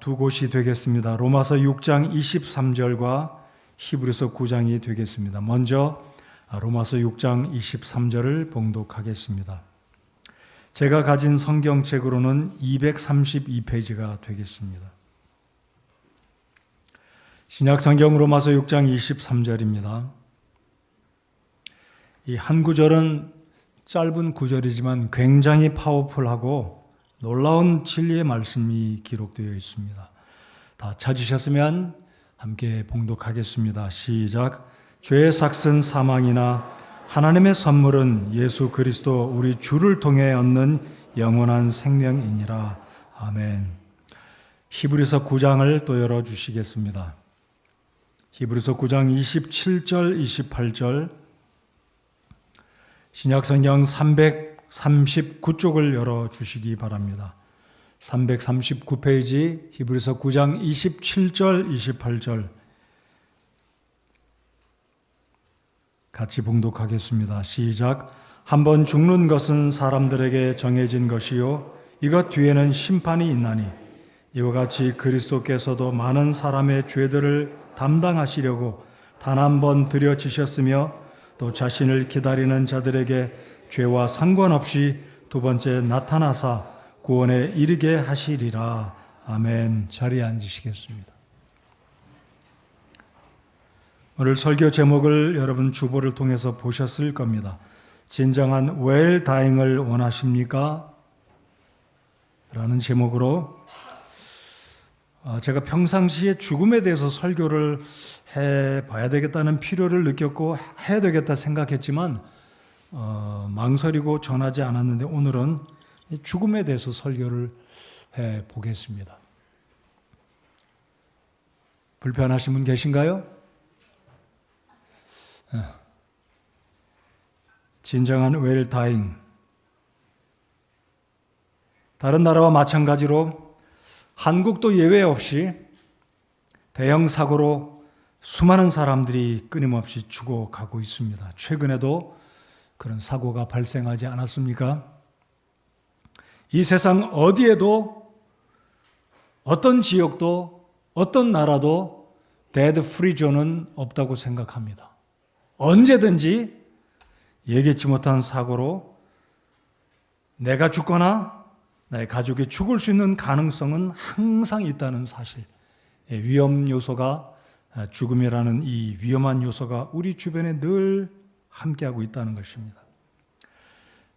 두 곳이 되겠습니다. 로마서 6장 23절과 히브리서 9장이 되겠습니다. 먼저 로마서 6장 23절을 봉독하겠습니다. 제가 가진 성경책으로는 232페이지가 되겠습니다. 신약성경 로마서 6장 23절입니다. 이 한 구절은 짧은 구절이지만 굉장히 파워풀하고 놀라운 진리의 말씀이 기록되어 있습니다. 다 찾으셨으면 함께 봉독하겠습니다. 시작. 죄의 삭은 사망이나 하나님의 선물은 예수 그리스도 우리 주를 통해 얻는 영원한 생명이니라. 아멘. 히브리서 9장을 또 열어주시겠습니다. 히브리서 9장 27절, 28절, 신약성경 339쪽을 열어주시기 바랍니다. 339페이지 히브리서 9장 27절, 28절 같이 봉독하겠습니다. 시작. 한번 죽는 것은 사람들에게 정해진 것이요 이것 뒤에는 심판이 있나니 이와 같이 그리스도께서도 많은 사람의 죄들을 담당하시려고 단 한 번 드려지셨으며 또 자신을 기다리는 자들에게 죄와 상관없이 두 번째 나타나사 구원에 이르게 하시리라. 아멘. 자리에 앉으시겠습니다. 오늘 설교 제목을 여러분 주보를 통해서 보셨을 겁니다. 진정한 웰다잉을 원하십니까? 라는 제목으로 제가 평상시에 죽음에 대해서 설교를 해봐야 되겠다는 필요를 느꼈고 해야 되겠다 생각했지만 망설이고 전하지 않았는데 오늘은 죽음에 대해서 설교를 해보겠습니다. 불편하신 분 계신가요? 진정한 웰다잉. 다른 나라와 마찬가지로 한국도 예외 없이 대형 사고로 수많은 사람들이 끊임없이 죽어가고 있습니다. 최근에도 그런 사고가 발생하지 않았습니까? 이 세상 어디에도 어떤 지역도 어떤 나라도 데드 프리 존은 없다고 생각합니다. 언제든지 예기치 못한 사고로 내가 죽거나 나의 가족이 죽을 수 있는 가능성은 항상 있다는 사실. 위험 요소가 죽음이라는 이 위험한 요소가 우리 주변에 늘 함께하고 있다는 것입니다.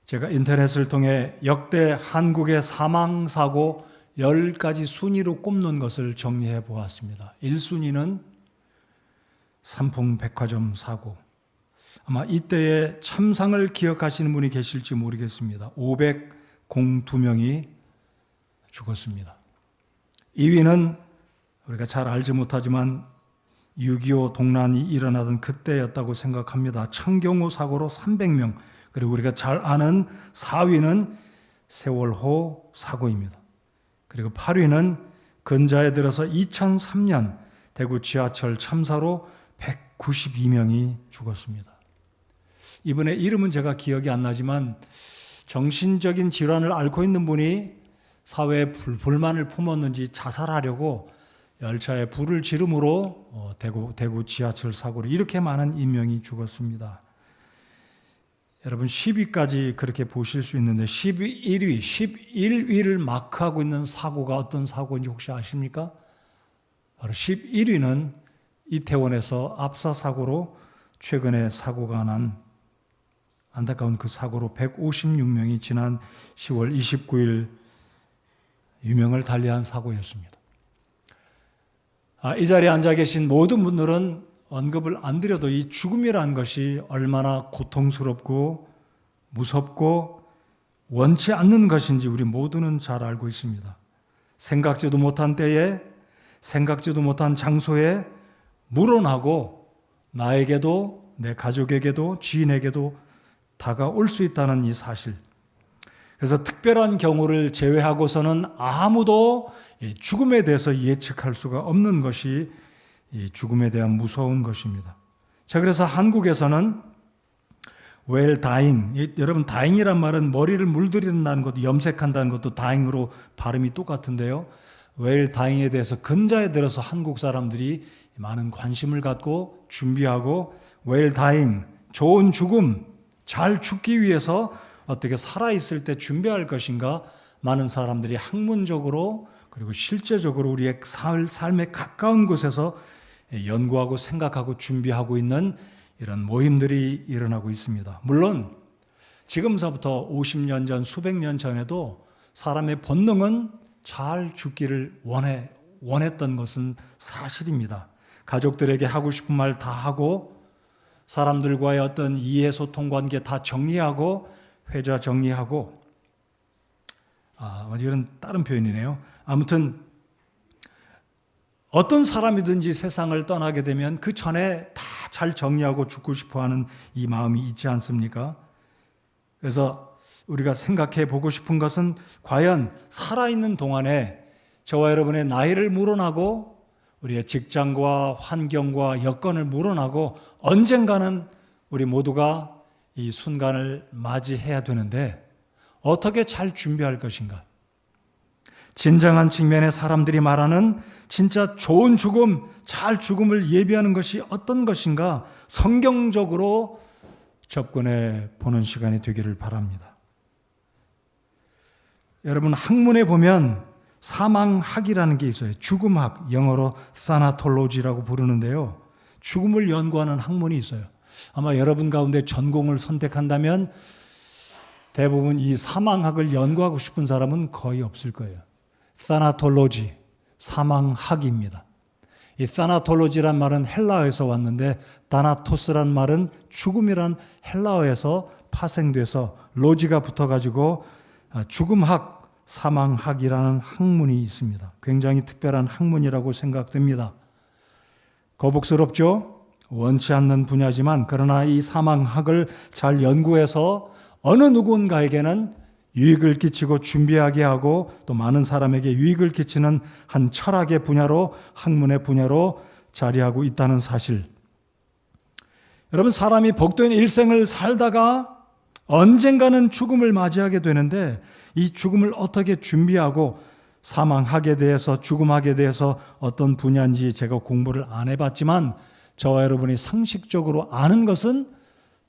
제가 인터넷을 통해 역대 한국의 사망사고 10가지 순위로 꼽는 것을 정리해 보았습니다. 1순위는 삼풍백화점 사고. 아마 이때의 참상을 기억하시는 분이 계실지 모르겠습니다. 502명이 죽었습니다. 2위는 우리가 잘 알지 못하지만 6.25 동란이 일어나던 그때였다고 생각합니다. 청경호 사고로 300명. 그리고 우리가 잘 아는 4위는 세월호 사고입니다. 그리고 8위는 근자에 들어서 2003년 대구 지하철 참사로 192명이 죽었습니다. 이분의 이름은 제가 기억이 안 나지만 정신적인 질환을 앓고 있는 분이 사회에 불만을 품었는지 자살하려고 열차에 불을 지름으로 대구 지하철 사고로 이렇게 많은 인명이 죽었습니다. 여러분 10위까지 그렇게 보실 수 있는데 11위, 11위를 마크하고 있는 사고가 어떤 사고인지 혹시 아십니까? 바로 11위는 이태원에서 압사 사고로 최근에 사고가 난 안타까운 그 사고로 156명이 지난 10월 29일 유명을 달리한 사고였습니다. 이 자리에 앉아 계신 모든 분들은 언급을 안 드려도 이 죽음이라는 것이 얼마나 고통스럽고 무섭고 원치 않는 것인지 우리 모두는 잘 알고 있습니다. 생각지도 못한 때에 생각지도 못한 장소에 물어나고 나에게도 내 가족에게도 지인에게도 다가올 수 있다는 이 사실. 그래서 특별한 경우를 제외하고서는 아무도 죽음에 대해서 예측할 수가 없는 것이 이 죽음에 대한 무서운 것입니다. 자, 그래서 한국에서는 well dying, 여러분 dying이란 말은 머리를 물들인다는 것도 염색한다는 것도 dying으로 발음이 똑같은데요. 웨일 다잉에 대해서 근자에 들어서 한국 사람들이 많은 관심을 갖고 준비하고 웨일 다잉, 좋은 죽음, 잘 죽기 위해서 어떻게 살아있을 때 준비할 것인가 많은 사람들이 학문적으로 그리고 실제적으로 우리의 삶에 가까운 곳에서 연구하고 생각하고 준비하고 있는 이런 모임들이 일어나고 있습니다. 물론 지금서부터 50년 전, 수백 년 전에도 사람의 본능은 잘 죽기를 원했던 것은 사실입니다. 가족들에게 하고 싶은 말 다 하고 사람들과의 어떤 이해 소통 관계 다 정리하고 회자 정리하고 이런 다른 표현이네요. 아무튼 어떤 사람이든지 세상을 떠나게 되면 그 전에 다 잘 정리하고 죽고 싶어하는 이 마음이 있지 않습니까? 그래서 우리가 생각해 보고 싶은 것은 과연 살아있는 동안에 저와 여러분의 나이를 물어나고 우리의 직장과 환경과 여건을 물어나고 언젠가는 우리 모두가 이 순간을 맞이해야 되는데 어떻게 잘 준비할 것인가? 진정한 측면의 사람들이 말하는 진짜 좋은 죽음, 잘 죽음을 예비하는 것이 어떤 것인가 성경적으로 접근해 보는 시간이 되기를 바랍니다. 여러분 학문에 보면 사망학이라는 게 있어요. 죽음학, 영어로 thanatology라고 부르는데요. 죽음을 연구하는 학문이 있어요. 아마 여러분 가운데 전공을 선택한다면 대부분 이 사망학을 연구하고 싶은 사람은 거의 없을 거예요. thanatology, 사망학입니다. 이 thanatology란 말은 헬라어에서 왔는데 다나토스란 말은 죽음이란 헬라어에서 파생돼서 로지가 붙어가지고 죽음학, 사망학이라는 학문이 있습니다. 굉장히 특별한 학문이라고 생각됩니다. 거북스럽죠? 원치 않는 분야지만 그러나 이 사망학을 잘 연구해서 어느 누군가에게는 유익을 끼치고 준비하게 하고 또 많은 사람에게 유익을 끼치는 한 철학의 분야로 학문의 분야로 자리하고 있다는 사실. 여러분 사람이 복된 일생을 살다가 언젠가는 죽음을 맞이하게 되는데 이 죽음을 어떻게 준비하고 사망학에 대해서 죽음학에 대해서 어떤 분야인지 제가 공부를 안 해봤지만 저와 여러분이 상식적으로 아는 것은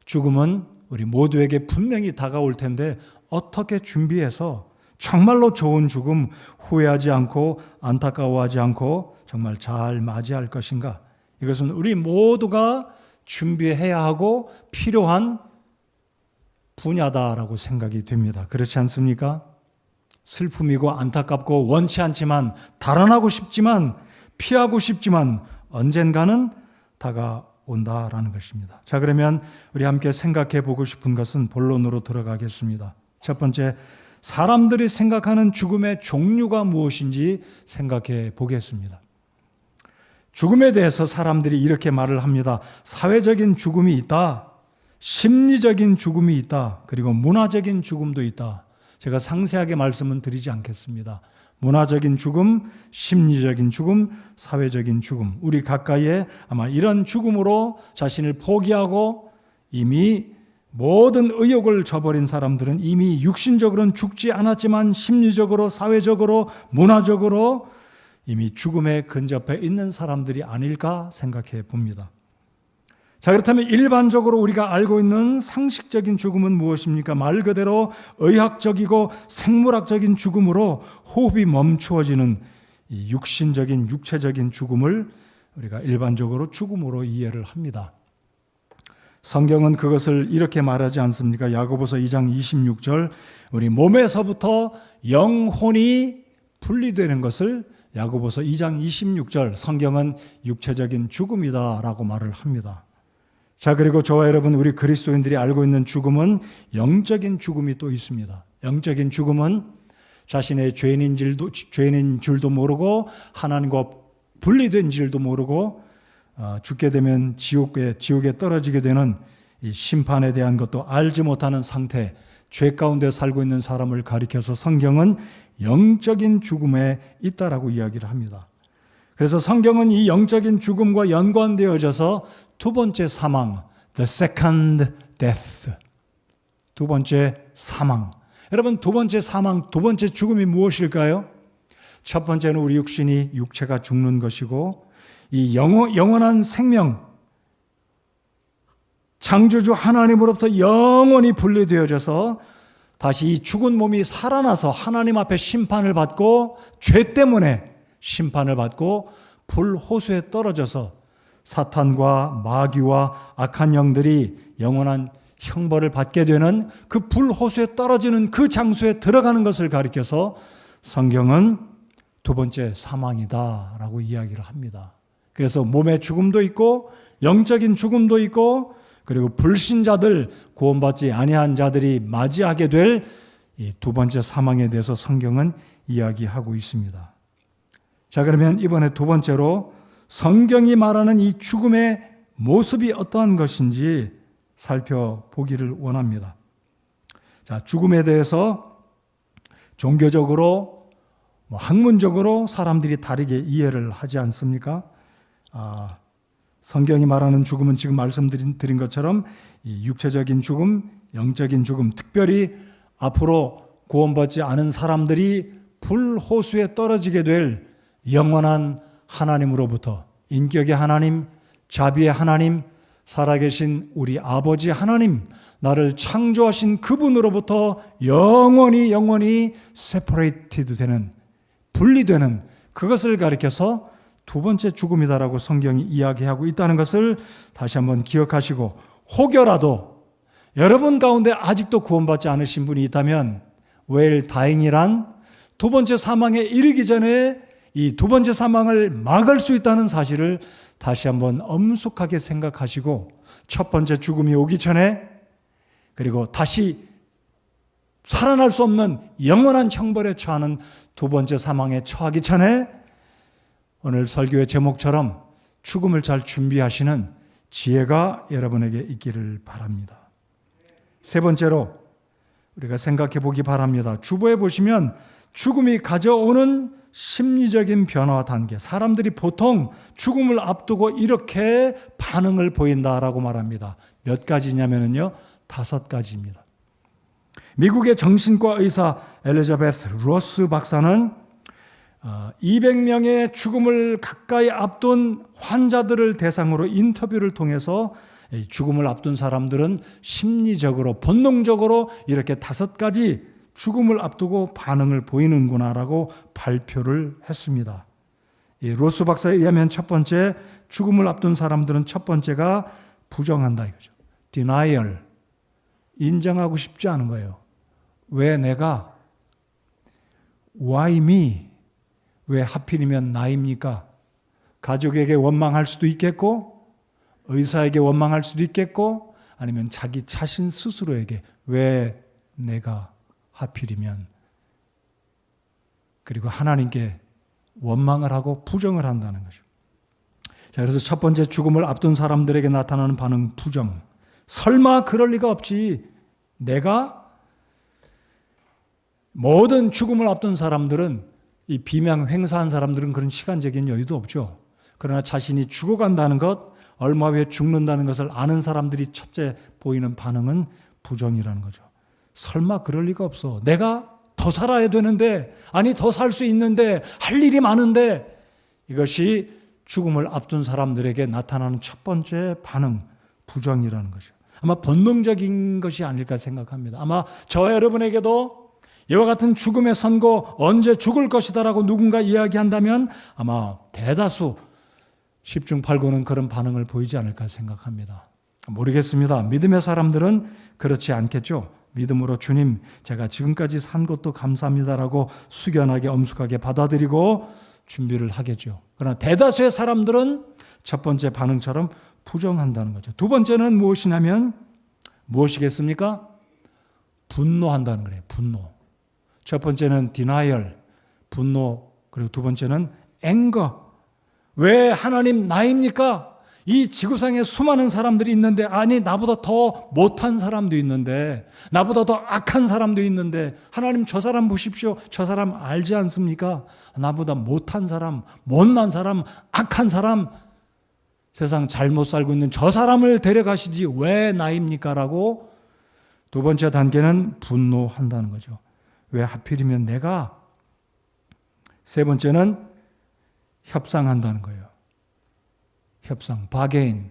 죽음은 우리 모두에게 분명히 다가올 텐데 어떻게 준비해서 정말로 좋은 죽음 후회하지 않고 안타까워하지 않고 정말 잘 맞이할 것인가? 이것은 우리 모두가 준비해야 하고 필요한 분야다라고 생각이 됩니다. 그렇지 않습니까? 슬픔이고 안타깝고 원치 않지만 달아나고 싶지만 피하고 싶지만 언젠가는 다가온다라는 것입니다. 자, 그러면 우리 함께 생각해 보고 싶은 것은 본론으로 들어가겠습니다. 첫 번째, 사람들이 생각하는 죽음의 종류가 무엇인지 생각해 보겠습니다. 죽음에 대해서 사람들이 이렇게 말을 합니다. 사회적인 죽음이 있다. 심리적인 죽음이 있다. 그리고 문화적인 죽음도 있다. 제가 상세하게 말씀은 드리지 않겠습니다. 문화적인 죽음, 심리적인 죽음, 사회적인 죽음. 우리 가까이에 아마 이런 죽음으로 자신을 포기하고 이미 모든 의욕을 저버린 사람들은 이미 육신적으로는 죽지 않았지만 심리적으로, 사회적으로, 문화적으로 이미 죽음에 근접해 있는 사람들이 아닐까 생각해 봅니다. 자, 그렇다면 일반적으로 우리가 알고 있는 상식적인 죽음은 무엇입니까? 말 그대로 의학적이고 생물학적인 죽음으로 호흡이 멈추어지는 이 육신적인, 육체적인 죽음을 우리가 일반적으로 죽음으로 이해를 합니다. 성경은 그것을 이렇게 말하지 않습니까? 야고보서 2장 26절 우리 몸에서부터 영혼이 분리되는 것을 야고보서 2장 26절 성경은 육체적인 죽음이다라고 말을 합니다. 자, 그리고 저와 여러분 우리 그리스도인들이 알고 있는 죽음은 영적인 죽음이 또 있습니다. 영적인 죽음은 자신의 죄인인 줄도 모르고 하나님과 분리된 줄도 모르고 죽게 되면 지옥에 떨어지게 되는 이 심판에 대한 것도 알지 못하는 상태, 죄 가운데 살고 있는 사람을 가리켜서 성경은 영적인 죽음에 있다라고 이야기를 합니다. 그래서 성경은 이 영적인 죽음과 연관되어져서 두 번째 사망, the second death, 두 번째 사망. 여러분 두 번째 사망, 두 번째 죽음이 무엇일까요? 첫 번째는 우리 육신이 육체가 죽는 것이고 이 영원한 생명, 창조주 하나님으로부터 영원히 분리되어져서 다시 이 죽은 몸이 살아나서 하나님 앞에 심판을 받고 죄 때문에 심판을 받고 불호수에 떨어져서 사탄과 마귀와 악한 영들이 영원한 형벌을 받게 되는 그 불호수에 떨어지는 그 장소에 들어가는 것을 가리켜서 성경은 두 번째 사망이다라고 이야기를 합니다. 그래서 몸의 죽음도 있고 영적인 죽음도 있고 그리고 불신자들, 구원받지 아니한 자들이 맞이하게 될 이 두 번째 사망에 대해서 성경은 이야기하고 있습니다. 자, 그러면 이번에 두 번째로 성경이 말하는 이 죽음의 모습이 어떠한 것인지 살펴보기를 원합니다. 자, 죽음에 대해서 종교적으로, 학문적으로 사람들이 다르게 이해를 하지 않습니까? 성경이 말하는 죽음은 지금 말씀드린 것처럼 이 육체적인 죽음, 영적인 죽음, 특별히 앞으로 구원받지 않은 사람들이 불호수에 떨어지게 될 영원한 하나님으로부터 인격의 하나님, 자비의 하나님, 살아계신 우리 아버지 하나님, 나를 창조하신 그분으로부터 영원히 separated 되는, 분리되는 그것을 가리켜서 두 번째 죽음이다라고 성경이 이야기하고 있다는 것을 다시 한번 기억하시고, 혹여라도 여러분 가운데 아직도 구원받지 않으신 분이 있다면 웰 다행이란 두 번째 사망에 이르기 전에 이 두 번째 사망을 막을 수 있다는 사실을 다시 한번 엄숙하게 생각하시고 첫 번째 죽음이 오기 전에 그리고 다시 살아날 수 없는 영원한 형벌에 처하는 두 번째 사망에 처하기 전에 오늘 설교의 제목처럼 죽음을 잘 준비하시는 지혜가 여러분에게 있기를 바랍니다. 세 번째로 우리가 생각해 보기 바랍니다. 주보에 보시면 죽음이 가져오는 심리적인 변화 단계, 사람들이 보통 죽음을 앞두고 이렇게 반응을 보인다라고 말합니다. 몇 가지냐면요, 5가지입니다. 미국의 정신과 의사 엘리자베스 로스 박사는 200명의 죽음을 가까이 앞둔 환자들을 대상으로 인터뷰를 통해서 죽음을 앞둔 사람들은 심리적으로, 본능적으로 이렇게 5가지 죽음을 앞두고 반응을 보이는구나라고 발표를 했습니다. 이 로스 박사에 의하면 첫 번째, 죽음을 앞둔 사람들은 첫 번째가 부정한다 이거죠. denial, 인정하고 싶지 않은 거예요. 왜 내가? Why me? 왜 하필이면 나입니까? 가족에게 원망할 수도 있겠고, 의사에게 원망할 수도 있겠고, 아니면 자기 자신 스스로에게 왜 내가 하필이면, 그리고 하나님께 원망을 하고 부정을 한다는 거죠. 자, 그래서 첫 번째 죽음을 앞둔 사람들에게 나타나는 반응, 부정. 설마 그럴 리가 없지. 내가? 모든 죽음을 앞둔 사람들은, 이 비명 횡사한 사람들은 그런 시간적인 여유도 없죠. 그러나 자신이 죽어간다는 것, 얼마 후에 죽는다는 것을 아는 사람들이 첫째 보이는 반응은 부정이라는 거죠. 설마 그럴 리가 없어. 내가 더 살아야 되는데, 아니 더 살 수 있는데, 할 일이 많은데, 이것이 죽음을 앞둔 사람들에게 나타나는 첫 번째 반응, 부정이라는 거죠. 아마 본능적인 것이 아닐까 생각합니다. 아마 저 여러분에게도 이와 같은 죽음의 선고, 언제 죽을 것이다라고 누군가 이야기한다면 아마 대다수 10중 8구는 그런 반응을 보이지 않을까 생각합니다. 모르겠습니다. 믿음의 사람들은 그렇지 않겠죠. 믿음으로 주님, 제가 지금까지 산 것도 감사합니다라고 숙연하게 엄숙하게 받아들이고 준비를 하겠죠. 그러나 대다수의 사람들은 첫 번째 반응처럼 부정한다는 거죠. 두 번째는 무엇이냐면, 무엇이겠습니까? 분노한다는 거예요. 분노. 첫 번째는 denial, 분노. 그리고 두 번째는 anger. 왜 하나님 나입니까? 이 지구상에 수많은 사람들이 있는데, 아니 나보다 더 못한 사람도 있는데, 나보다 더 악한 사람도 있는데, 하나님 저 사람 보십시오. 저 사람 알지 않습니까? 나보다 못한 사람, 못난 사람, 악한 사람, 세상 잘못 살고 있는 저 사람을 데려가시지 왜 나입니까? 라고 두 번째 단계는 분노한다는 거죠. 왜 하필이면 내가? 세 번째는 협상한다는 거예요. 협상, 바게인.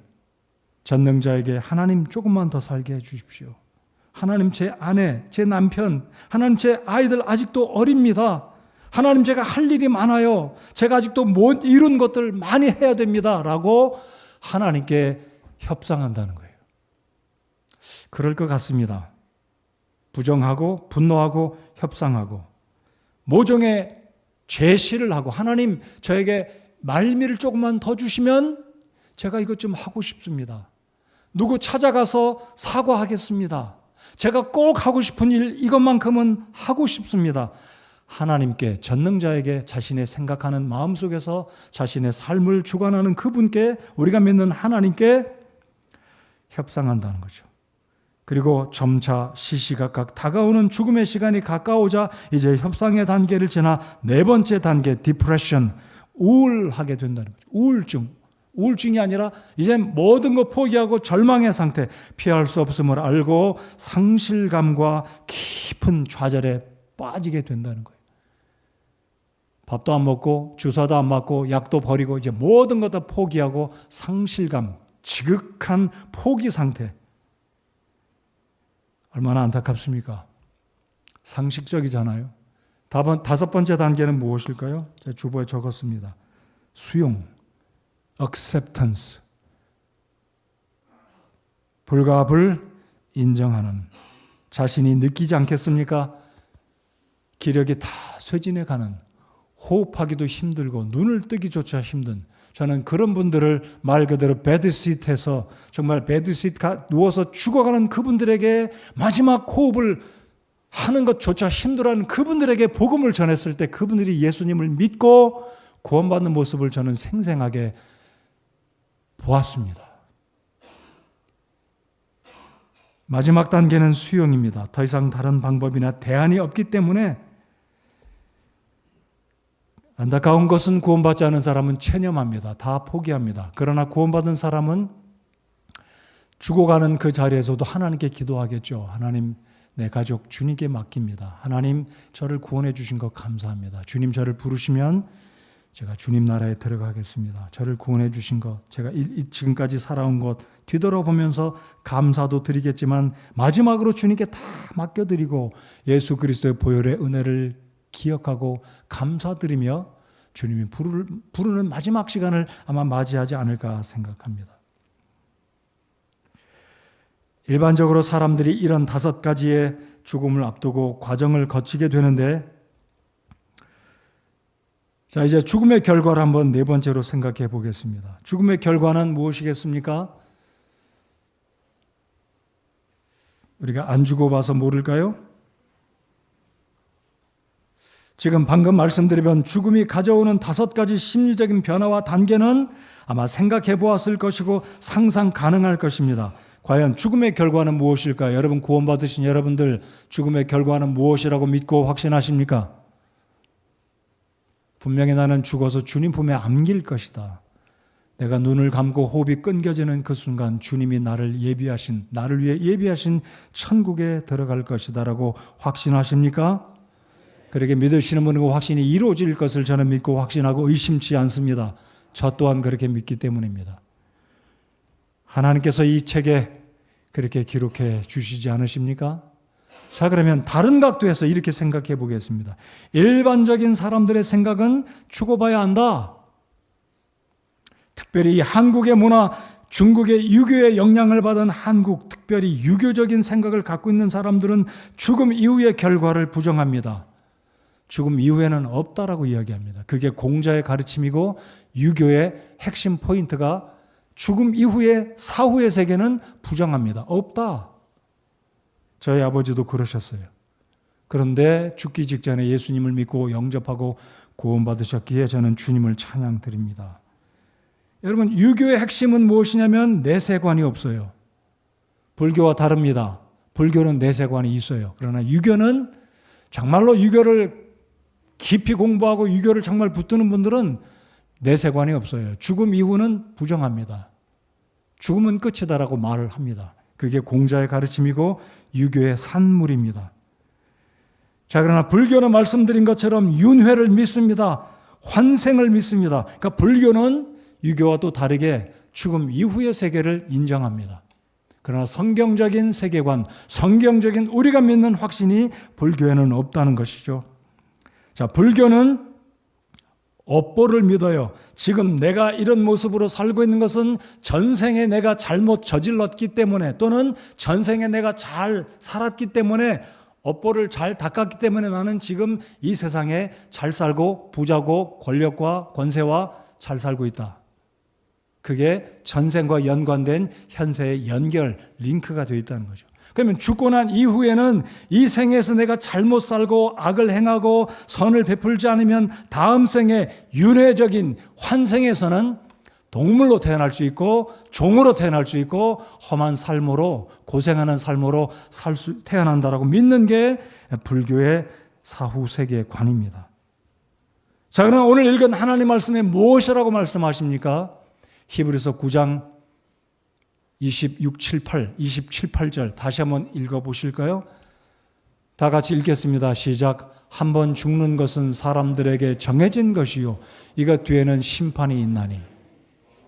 전능자에게 하나님 조금만 더 살게 해 주십시오. 하나님 제 아내, 제 남편, 하나님 제 아이들 아직도 어립니다. 하나님 제가 할 일이 많아요. 제가 아직도 못 이룬 것들 많이 해야 됩니다. 라고 하나님께 협상한다는 거예요. 그럴 것 같습니다. 부정하고 분노하고 협상하고 모종의 제시를 하고 하나님 저에게 말미를 조금만 더 주시면 제가 이것 좀 하고 싶습니다. 누구 찾아가서 사과하겠습니다. 제가 꼭 하고 싶은 일 이것만큼은 하고 싶습니다. 하나님께 전능자에게 자신의 생각하는 마음속에서 자신의 삶을 주관하는 그분께 우리가 믿는 하나님께 협상한다는 거죠. 그리고 점차 시시각각 다가오는 죽음의 시간이 가까우자 이제 협상의 단계를 지나 네 번째 단계 디프레션, 우울하게 된다는 거죠. 우울증이 아니라 이제 모든 거 포기하고 절망의 상태, 피할 수 없음을 알고 상실감과 깊은 좌절에 빠지게 된다는 거예요. 밥도 안 먹고 주사도 안 맞고 약도 버리고 이제 모든 것 다 포기하고 상실감, 지극한 포기 상태. 얼마나 안타깝습니까? 상식적이잖아요. 다섯 번째 단계는 무엇일까요? 제가 주보에 적었습니다. 수용, acceptance. 불가합을 인정하는. 자신이 느끼지 않겠습니까? 기력이 다 쇠진해 가는, 호흡하기도 힘들고 눈을 뜨기조차 힘든, 저는 그런 분들을 말 그대로 베드시트에서 정말 베드시트 누워서 죽어가는 그분들에게 마지막 호흡을 하는 것조차 힘들어하는 그분들에게 복음을 전했을 때 그분들이 예수님을 믿고 구원받는 모습을 저는 생생하게 보았습니다. 마지막 단계는 수용입니다. 더 이상 다른 방법이나 대안이 없기 때문에 안타까운 것은 구원받지 않은 사람은 체념합니다. 다 포기합니다. 그러나 구원받은 사람은 죽어가는 그 자리에서도 하나님께 기도하겠죠. 하나님, 내 가족 주님께 맡깁니다. 하나님, 저를 구원해 주신 것 감사합니다. 주님 저를 부르시면 제가 주님 나라에 들어가겠습니다. 저를 구원해 주신 것, 제가 지금까지 살아온 것 뒤돌아보면서 감사도 드리겠지만 마지막으로 주님께 다 맡겨드리고 예수 그리스도의 보혈의 은혜를 기억하고 감사드리며 주님이 부르는 마지막 시간을 아마 맞이하지 않을까 생각합니다. 일반적으로 사람들이 이런 5가지의 죽음을 앞두고 과정을 거치게 되는데, 자, 이제 죽음의 결과를 한번 네 번째로 생각해 보겠습니다. 죽음의 결과는 무엇이겠습니까? 우리가 안 죽어봐서 모를까요? 지금 방금 말씀드리면 죽음이 가져오는 5가지 심리적인 변화와 단계는 아마 생각해 보았을 것이고 상상 가능할 것입니다. 과연 죽음의 결과는 무엇일까요? 여러분, 구원받으신 여러분들 죽음의 결과는 무엇이라고 믿고 확신하십니까? 분명히 나는 죽어서 주님 품에 안길 것이다. 내가 눈을 감고 호흡이 끊겨지는 그 순간 주님이 나를 위해 예비하신 천국에 들어갈 것이다라고 확신하십니까? 그렇게 믿으시는 분은 그 확신이 이루어질 것을 저는 믿고 확신하고 의심치 않습니다. 저 또한 그렇게 믿기 때문입니다. 하나님께서 이 책에 그렇게 기록해 주시지 않으십니까? 자, 그러면 다른 각도에서 이렇게 생각해 보겠습니다. 일반적인 사람들의 생각은 죽어봐야 한다. 특별히 한국의 문화, 중국의 유교의 영향을 받은 한국, 특별히 유교적인 생각을 갖고 있는 사람들은 죽음 이후의 결과를 부정합니다. 죽음 이후에는 없다라고 이야기합니다. 그게 공자의 가르침이고 유교의 핵심 포인트가 죽음 이후의 사후의 세계는 부정합니다. 없다. 저희 아버지도 그러셨어요. 그런데 죽기 직전에 예수님을 믿고 영접하고 구원받으셨기에 저는 주님을 찬양드립니다. 여러분, 유교의 핵심은 무엇이냐면 내세관이 없어요. 불교와 다릅니다. 불교는 내세관이 있어요. 그러나 유교는 정말로 유교를 깊이 공부하고 유교를 정말 붙드는 분들은 내세관이 없어요. 죽음 이후는 부정합니다. 죽음은 끝이다라고 말을 합니다. 그게 공자의 가르침이고 유교의 산물입니다. 자, 그러나 불교는 말씀드린 것처럼 윤회를 믿습니다. 환생을 믿습니다. 그러니까 불교는 유교와 또 다르게 죽음 이후의 세계를 인정합니다. 그러나 성경적인 세계관, 성경적인 우리가 믿는 확신이 불교에는 없다는 것이죠. 자, 불교는 업보를 믿어요. 지금 내가 이런 모습으로 살고 있는 것은 전생에 내가 잘못 저질렀기 때문에 또는 전생에 내가 잘 살았기 때문에 업보를 잘 닦았기 때문에 나는 지금 이 세상에 잘 살고 부자고 권력과 권세와 잘 살고 있다. 그게 전생과 연관된 현세의 연결, 링크가 되어 있다는 거죠. 그러면 죽고 난 이후에는 이 생에서 내가 잘못 살고 악을 행하고 선을 베풀지 않으면 다음 생에 윤회적인 환생에서는 동물로 태어날 수 있고 종으로 태어날 수 있고 험한 삶으로 고생하는 삶으로 태어난다라고 믿는 게 불교의 사후 세계관입니다. 자, 그럼 오늘 읽은 하나님 말씀에 무엇이라고 말씀하십니까? 히브리서 9장 27, 8절 다시 한번 읽어보실까요? 다 같이 읽겠습니다. 시작. 한 번 죽는 것은 사람들에게 정해진 것이요 이것 뒤에는 심판이 있나니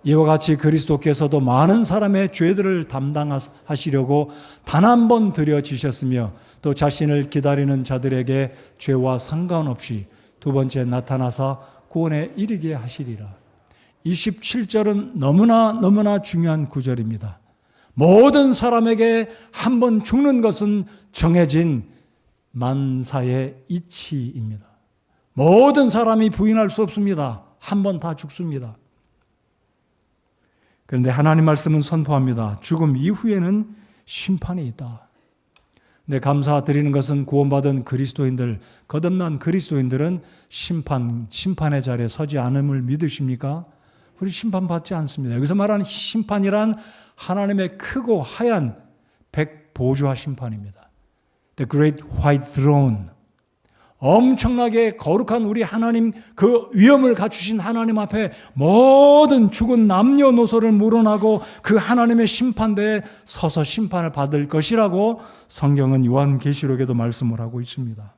이와 같이 그리스도께서도 많은 사람의 죄들을 담당하시려고 단 한 번 드려지셨으며 또 자신을 기다리는 자들에게 죄와 상관없이 두 번째 나타나사 구원에 이르게 하시리라. 27절은 너무나 중요한 구절입니다. 모든 사람에게 한 번 죽는 것은 정해진 만사의 이치입니다. 모든 사람이 부인할 수 없습니다. 한 번 다 죽습니다. 그런데 하나님 말씀은 선포합니다. 죽음 이후에는 심판이 있다. 근데 감사드리는 것은 구원받은 그리스도인들, 거듭난 그리스도인들은 심판의 자리에 서지 않음을 믿으십니까? 우리 심판받지 않습니다. 여기서 말하는 심판이란 하나님의 크고 하얀 백보좌 심판입니다. The Great White Throne. 엄청나게 거룩한 우리 하나님, 그 위엄을 갖추신 하나님 앞에 모든 죽은 남녀노소를 물어나고 그 하나님의 심판대에 서서 심판을 받을 것이라고 성경은 요한계시록에도 말씀을 하고 있습니다.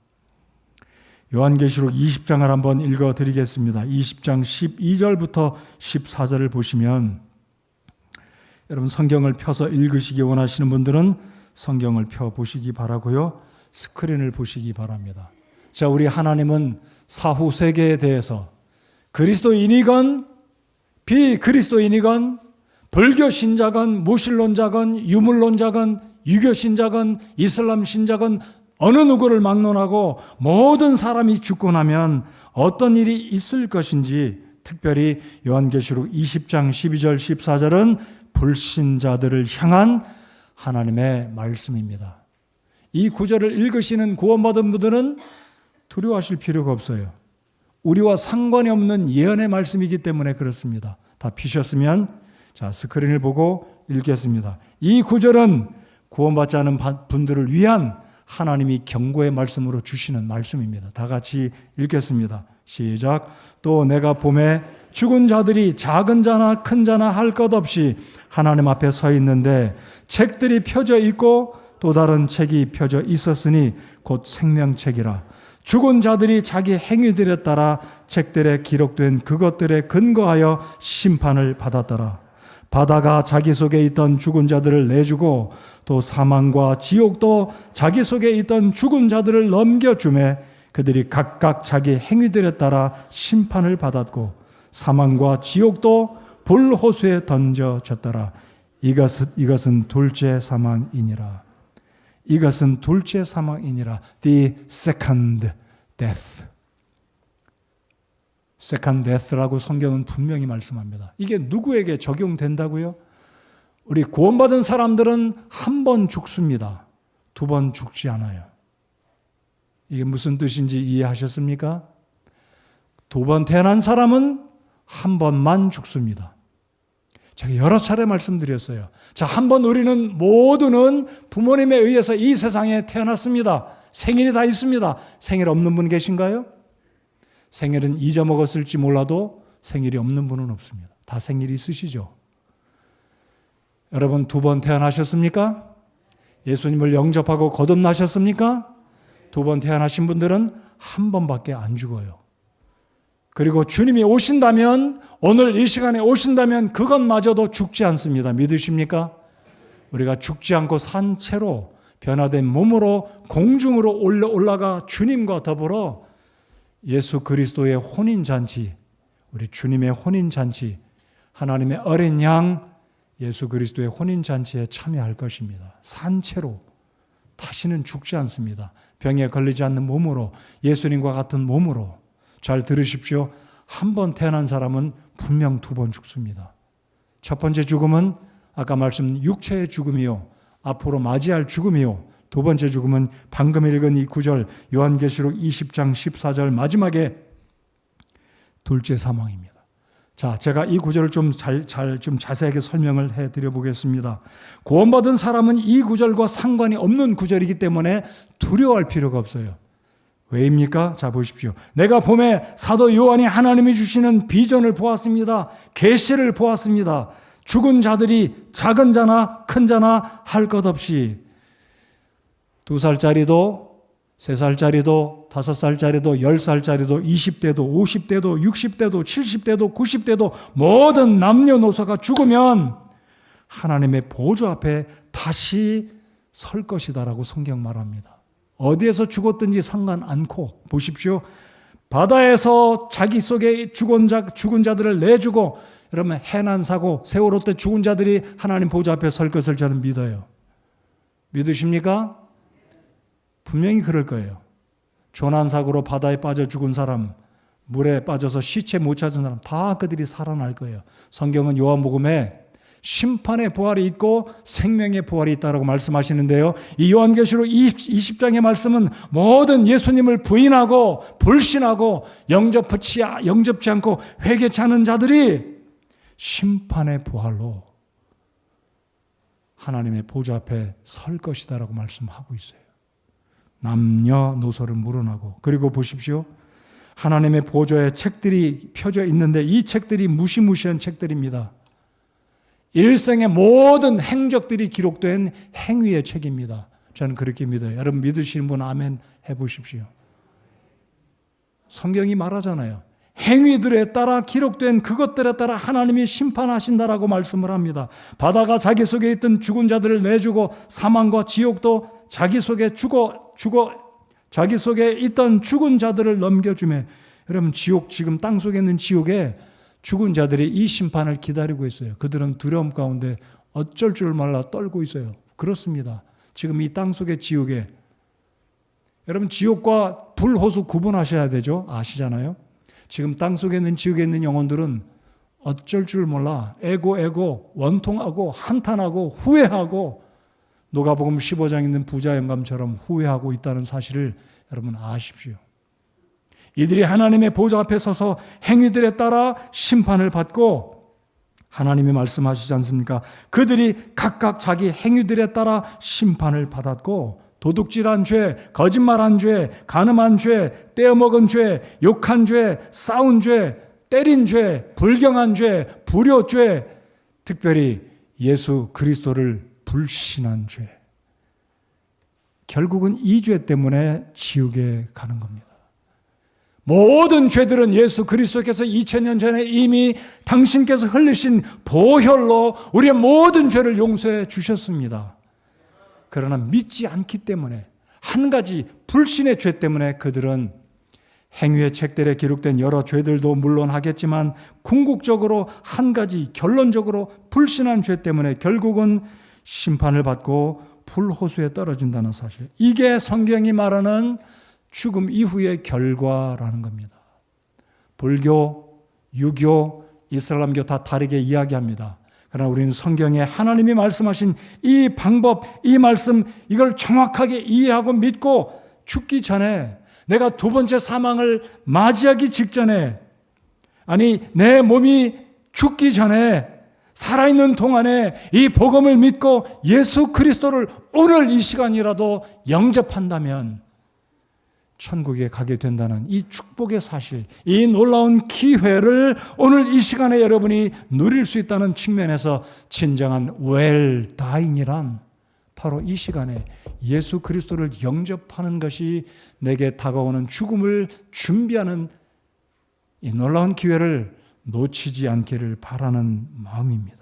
요한계시록 20장을 한번 읽어드리겠습니다. 20장 12절부터 14절을 보시면 여러분 성경을 펴서 읽으시기 원하시는 분들은 성경을 펴보시기 바라고요. 스크린을 보시기 바랍니다. 자, 우리 하나님은 사후 세계에 대해서 그리스도인이건 비그리스도인이건 불교 신자건 무신론자건 유물론자건 유교 신자건 이슬람 신자건 어느 누구를 막론하고 모든 사람이 죽고 나면 어떤 일이 있을 것인지 특별히 요한계시록 20장 12절 14절은 불신자들을 향한 하나님의 말씀입니다. 이 구절을 읽으시는 구원받은 분들은 두려워하실 필요가 없어요. 우리와 상관이 없는 예언의 말씀이기 때문에 그렇습니다. 다 피셨으면 자, 스크린을 보고 읽겠습니다. 이 구절은 구원받지 않은 분들을 위한 하나님이 경고의 말씀으로 주시는 말씀입니다. 다 같이 읽겠습니다. 시작. 또 내가 보매 죽은 자들이 작은 자나 큰 자나 할 것 없이 하나님 앞에 서 있는데 책들이 펴져 있고 또 다른 책이 펴져 있었으니 곧 생명책이라. 죽은 자들이 자기 행위들에 따라 책들에 기록된 그것들에 근거하여 심판을 받았더라. 바다가 자기 속에 있던 죽은 자들을 내주고 또 사망과 지옥도 자기 속에 있던 죽은 자들을 넘겨주매 그들이 각각 자기 행위들에 따라 심판을 받았고 사망과 지옥도 불호수에 던져졌더라. 이것은 둘째 사망이니라. 이것은 둘째 사망이니라. The second death. second death라고 성경은 분명히 말씀합니다. 이게 누구에게 적용된다고요? 우리 구원받은 사람들은 한 번 죽습니다. 두 번 죽지 않아요. 이게 무슨 뜻인지 이해하셨습니까? 두 번 태어난 사람은 한 번만 죽습니다. 제가 여러 차례 말씀드렸어요. 자, 한 번 우리는 모두는 부모님에 의해서 이 세상에 태어났습니다. 생일이 다 있습니다. 생일 없는 분 계신가요? 생일은 잊어먹었을지 몰라도 생일이 없는 분은 없습니다. 다 생일이 있으시죠? 여러분 두 번 태어나셨습니까? 예수님을 영접하고 거듭나셨습니까? 두 번 태어나신 분들은 한 번밖에 안 죽어요. 그리고 주님이 오신다면, 오늘 이 시간에 오신다면 그것마저도 죽지 않습니다. 믿으십니까? 우리가 죽지 않고 산 채로 변화된 몸으로 공중으로 올라가 주님과 더불어 예수 그리스도의 혼인잔치, 우리 주님의 혼인잔치, 하나님의 어린 양 예수 그리스도의 혼인잔치에 참여할 것입니다. 산 채로 다시는 죽지 않습니다. 병에 걸리지 않는 몸으로, 예수님과 같은 몸으로. 잘 들으십시오. 한 번 태어난 사람은 분명 두 번 죽습니다. 첫 번째 죽음은 아까 말씀 육체의 죽음이요, 앞으로 맞이할 죽음이요. 두 번째 죽음은 방금 읽은 이 구절 요한계시록 20장 14절 마지막에 둘째 사망입니다. 자, 제가 이 구절을 좀 자세하게 설명을 해드려 보겠습니다. 구원받은 사람은 이 구절과 상관이 없는 구절이기 때문에 두려워할 필요가 없어요. 왜입니까? 자, 보십시오. 내가 봄에 사도 요한이 하나님이 주시는 비전을 보았습니다. 계시를 보았습니다. 죽은 자들이 작은 자나 큰 자나 할 것 없이 2살짜리도 3살짜리도 5살짜리도 10살짜리도 20대도 50대도 60대도 70대도 90대도 모든 남녀노소가 죽으면 하나님의 보좌 앞에 다시 설 것이다라고 성경 말합니다. 어디에서 죽었든지 상관 않고 보십시오. 바다에서 자기 속에 죽은 자들을 내주고, 여러분 해난 사고 세월호 때 죽은 자들이 하나님 보좌 앞에 설 것을 저는 믿어요. 믿으십니까? 분명히 그럴 거예요. 조난사고로 바다에 빠져 죽은 사람, 물에 빠져서 시체 못 찾은 사람 다 그들이 살아날 거예요. 성경은 요한복음에 심판의 부활이 있고 생명의 부활이 있다고 말씀하시는데요. 이 요한계시록 20장의 말씀은 모든 예수님을 부인하고 불신하고 영접치 않고 회개치 않은 자들이 심판의 부활로 하나님의 보좌 앞에 설 것이다라고 말씀하고 있어요. 남녀노소를 물어나고. 그리고 보십시오. 하나님의 보좌에 책들이 펴져 있는데 이 책들이 무시무시한 책들입니다. 일생의 모든 행적들이 기록된 행위의 책입니다. 저는 그렇게 믿어요. 여러분 믿으시는 분 아멘 해보십시오. 성경이 말하잖아요. 행위들에 따라 기록된 그것들에 따라 하나님이 심판하신다라고 말씀을 합니다. 바다가 자기 속에 있던 죽은 자들을 내주고 사망과 지옥도 자기 속에 자기 속에 있던 죽은 자들을 넘겨주며, 여러분 지옥, 지금 땅 속에 있는 지옥에 죽은 자들이 이 심판을 기다리고 있어요. 그들은 두려움 가운데 어쩔 줄 몰라 떨고 있어요. 그렇습니다. 지금 이 땅 속의 지옥에, 여러분 지옥과 불호수 구분하셔야 되죠. 아시잖아요. 지금 땅 속에 있는 지옥에 있는 영혼들은 어쩔 줄 몰라 애고 원통하고 한탄하고 후회하고 누가복음 15장에 있는 부자 영감처럼 후회하고 있다는 사실을 여러분 아십시오. 이들이 하나님의 보좌 앞에 서서 행위들에 따라 심판을 받고, 하나님이 말씀하시지 않습니까? 그들이 각각 자기 행위들에 따라 심판을 받았고, 도둑질한 죄, 거짓말한 죄, 간음한 죄, 떼어먹은 죄, 욕한 죄, 싸운 죄, 때린 죄, 불경한 죄, 불효죄, 특별히 예수 그리스도를 불신한 죄. 결국은 이 죄 때문에 지옥에 가는 겁니다. 모든 죄들은 예수 그리스도께서 2000년 전에 이미 당신께서 흘리신 보혈로 우리의 모든 죄를 용서해 주셨습니다. 그러나 믿지 않기 때문에, 한 가지 불신의 죄 때문에 그들은 행위의 책들에 기록된 여러 죄들도 물론 하겠지만 궁극적으로 한 가지, 결론적으로 불신한 죄 때문에 결국은 심판을 받고 불호수에 떨어진다는 사실. 이게 성경이 말하는 죽음 이후의 결과라는 겁니다. 불교, 유교, 이슬람교 다 다르게 이야기합니다. 그러나 우리는 성경에 하나님이 말씀하신 이 방법, 이 말씀, 이걸 정확하게 이해하고 믿고 죽기 전에, 내가 두 번째 사망을 맞이하기 직전에, 아니 내 몸이 죽기 전에 살아있는 동안에 이 복음을 믿고 예수 그리스도를 오늘 이 시간이라도 영접한다면 천국에 가게 된다는 이 축복의 사실, 이 놀라운 기회를 오늘 이 시간에 여러분이 누릴 수 있다는 측면에서 진정한 웰다잉이란 바로 이 시간에 예수 그리스도를 영접하는 것이 내게 다가오는 죽음을 준비하는 이 놀라운 기회를 놓치지 않기를 바라는 마음입니다.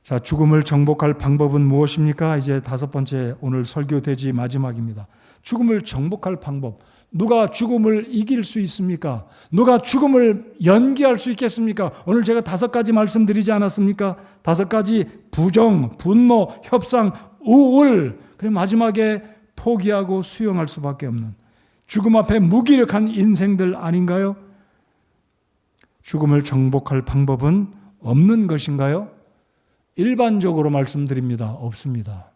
자, 죽음을 정복할 방법은 무엇입니까? 이제 5번째 오늘 설교 대지 마지막입니다. 죽음을 정복할 방법. 누가 죽음을 이길 수 있습니까? 누가 죽음을 연기할 수 있겠습니까? 오늘 제가 5가지 말씀드리지 않았습니까? 5가지 부정, 분노, 협상, 우울, 그리고 마지막에 포기하고 수용할 수밖에 없는 죽음 앞에 무기력한 인생들 아닌가요? 죽음을 정복할 방법은 없는 것인가요? 일반적으로 말씀드립니다. 없습니다.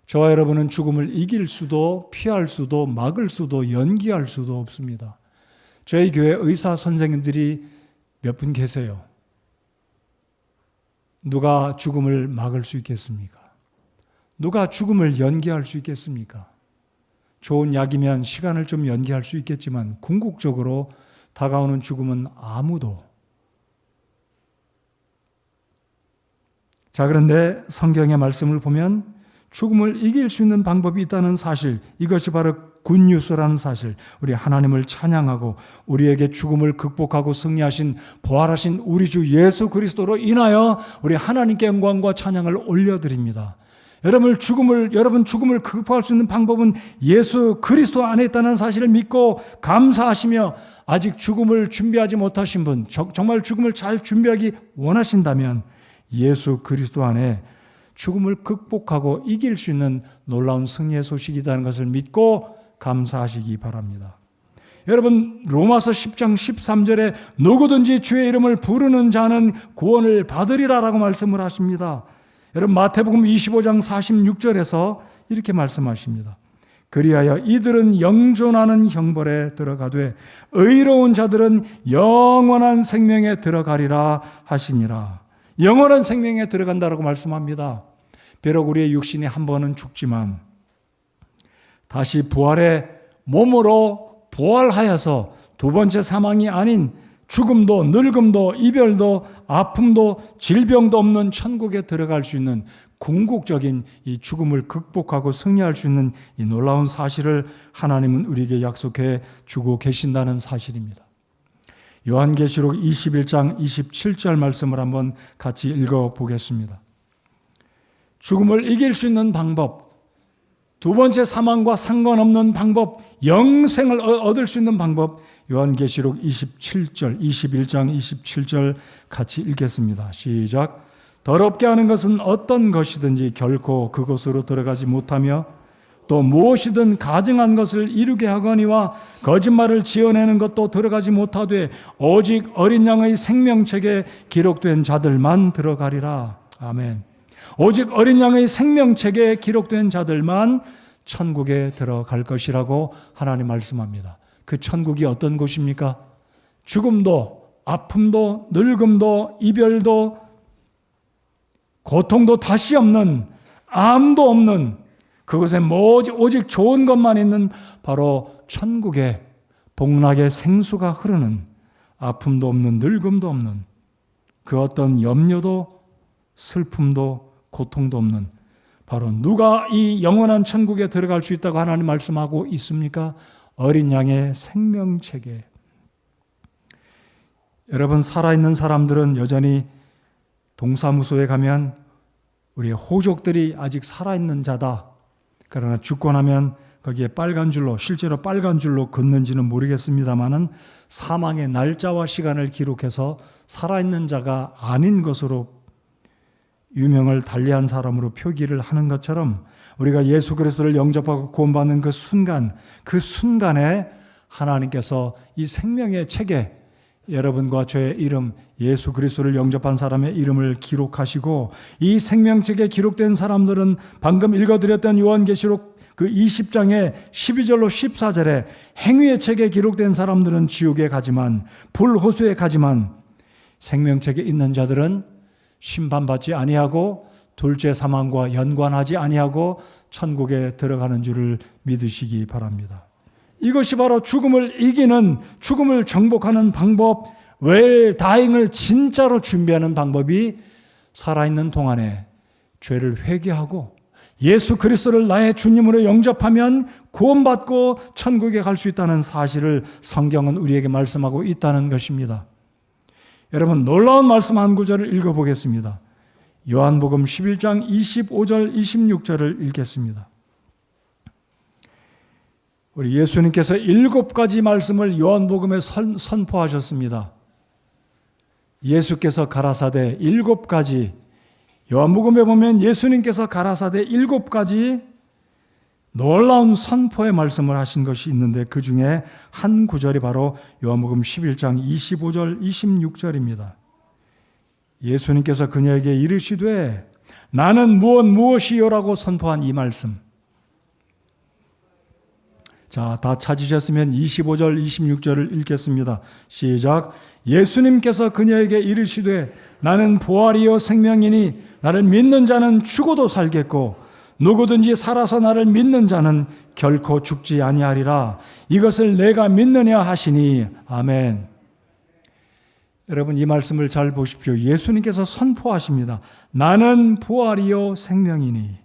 저와 여러분은 죽음을 이길 수도 피할 수도 막을 수도 연기할 수도 없습니다. 저희 교회 의사 선생님들이 몇 분 계세요. 누가 죽음을 막을 수 있겠습니까? 누가 죽음을 연기할 수 있겠습니까? 좋은 약이면 시간을 좀 연기할 수 있겠지만 궁극적으로 다가오는 죽음은 아무도. 자, 그런데 성경의 말씀을 보면 죽음을 이길 수 있는 방법이 있다는 사실, 이것이 바로 굿뉴스라는 사실, 우리 하나님을 찬양하고 우리에게 죽음을 극복하고 승리하신 부활하신 우리 주 예수 그리스도로 인하여 우리 하나님께 영광과 찬양을 올려드립니다. 여러분 죽음을 극복할 수 있는 방법은 예수 그리스도 안에 있다는 사실을 믿고 감사하시며, 아직 죽음을 준비하지 못하신 분, 정말 죽음을 잘 준비하기 원하신다면 예수 그리스도 안에 죽음을 극복하고 이길 수 있는 놀라운 승리의 소식이라는 것을 믿고 감사하시기 바랍니다. 여러분, 로마서 10장 13절에 누구든지 주의 이름을 부르는 자는 구원을 받으리라라고 말씀을 하십니다. 여러분, 마태복음 25장 46절에서 이렇게 말씀하십니다. 그리하여 이들은 영존하는 형벌에 들어가되 의로운 자들은 영원한 생명에 들어가리라 하시니라. 영원한 생명에 들어간다라고 말씀합니다. 비록 우리의 육신이 한 번은 죽지만 다시 부활의 몸으로 부활하여서 두 번째 사망이 아닌 죽음도 늙음도 이별도 아픔도 질병도 없는 천국에 들어갈 수 있는 궁극적인 이 죽음을 극복하고 승리할 수 있는 이 놀라운 사실을 하나님은 우리에게 약속해 주고 계신다는 사실입니다. 요한계시록 21장 27절 말씀을 한번 같이 읽어보겠습니다. 죽음을 이길 수 있는 방법, 두 번째 사망과 상관없는 방법, 영생을 얻을 수 있는 방법, 요한계시록 21장 27절 같이 읽겠습니다. 시작. 더럽게 하는 것은 어떤 것이든지 결코 그곳으로 들어가지 못하며 또 무엇이든 가증한 것을 이루게 하거니와 거짓말을 지어내는 것도 들어가지 못하되 오직 어린 양의 생명책에 기록된 자들만 들어가리라. 아멘. 오직 어린 양의 생명책에 기록된 자들만 천국에 들어갈 것이라고 하나님 말씀합니다. 그 천국이 어떤 곳입니까? 죽음도 아픔도 늙음도 이별도 고통도 다시 없는, 암도 없는, 그곳에 오직 좋은 것만 있는 바로 천국에 복락의 생수가 흐르는, 아픔도 없는, 늙음도 없는, 그 어떤 염려도 슬픔도 고통도 없는, 바로 누가 이 영원한 천국에 들어갈 수 있다고 하나님 말씀하고 있습니까? 어린 양의 생명책에. 여러분, 살아있는 사람들은 여전히 동사무소에 가면 우리의 호족들이 아직 살아있는 자다. 그러나 죽고 나면 거기에 빨간 줄로, 실제로 빨간 줄로 긋는지는 모르겠습니다만은 사망의 날짜와 시간을 기록해서 살아있는 자가 아닌 것으로 유명을 달리한 사람으로 표기를 하는 것처럼 우리가 예수 그리스도를 영접하고 구원받는 그 순간에 하나님께서 이 생명의 책에 여러분과 저의 이름, 예수 그리스도를 영접한 사람의 이름을 기록하시고, 이 생명책에 기록된 사람들은 방금 읽어드렸던 요한계시록 그 20장의 12절로 14절에 행위의 책에 기록된 사람들은 지옥에 가지만, 불호수에 가지만, 생명책에 있는 자들은 심판받지 아니하고 둘째 사망과 연관하지 아니하고 천국에 들어가는 줄을 믿으시기 바랍니다. 이것이 바로 죽음을 이기는, 죽음을 정복하는 방법, 웰다잉을 진짜로 준비하는 방법이 살아있는 동안에 죄를 회개하고 예수 그리스도를 나의 주님으로 영접하면 구원받고 천국에 갈 수 있다는 사실을 성경은 우리에게 말씀하고 있다는 것입니다. 여러분, 놀라운 말씀 한 구절을 읽어보겠습니다. 요한복음 11장 25절 26절을 읽겠습니다. 우리 예수님께서 7가지 말씀을 요한복음에 선포하셨습니다. 예수께서 가라사대 7가지, 요한복음에 보면 예수님께서 가라사대 7가지 놀라운 선포의 말씀을 하신 것이 있는데 그 중에 한 구절이 바로 요한복음 11장 25절 26절입니다. 예수님께서 그녀에게 이르시되 나는 무엇이요라고 선포한 이 말씀. 자, 다 찾으셨으면 25절 26절을 읽겠습니다. 시작. 예수님께서 그녀에게 이르시되 나는 부활이요 생명이니 나를 믿는 자는 죽어도 살겠고 누구든지 살아서 나를 믿는 자는 결코 죽지 아니하리라. 이것을 내가 믿느냐 하시니 아멘. 여러분, 이 말씀을 잘 보십시오. 예수님께서 선포하십니다. 나는 부활이요 생명이니.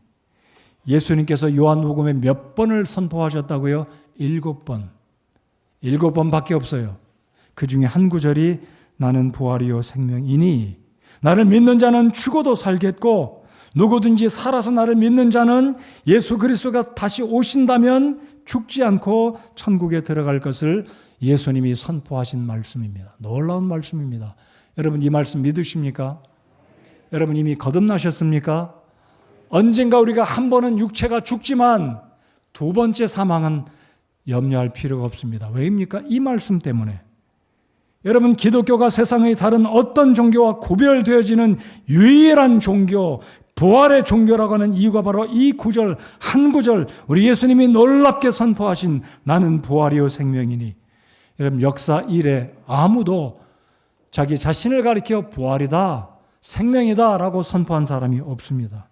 예수님께서 요한복음에 몇 번을 선포하셨다고요? 7번. 7번밖에 없어요. 그 중에 한 구절이 나는 부활이요 생명이니 나를 믿는 자는 죽어도 살겠고 누구든지 살아서 나를 믿는 자는 예수 그리스도가 다시 오신다면 죽지 않고 천국에 들어갈 것을 예수님이 선포하신 말씀입니다. 놀라운 말씀입니다. 여러분, 이 말씀 믿으십니까? 여러분, 이미 거듭나셨습니까? 언젠가 우리가 한 번은 육체가 죽지만 두 번째 사망은 염려할 필요가 없습니다. 왜입니까? 이 말씀 때문에. 여러분, 기독교가 세상의 다른 어떤 종교와 구별되어지는 유일한 종교, 부활의 종교라고 하는 이유가 바로 이 구절, 한 구절, 우리 예수님이 놀랍게 선포하신 나는 부활이요 생명이니. 여러분, 역사 이래 아무도 자기 자신을 가리켜 부활이다, 생명이다 라고 선포한 사람이 없습니다.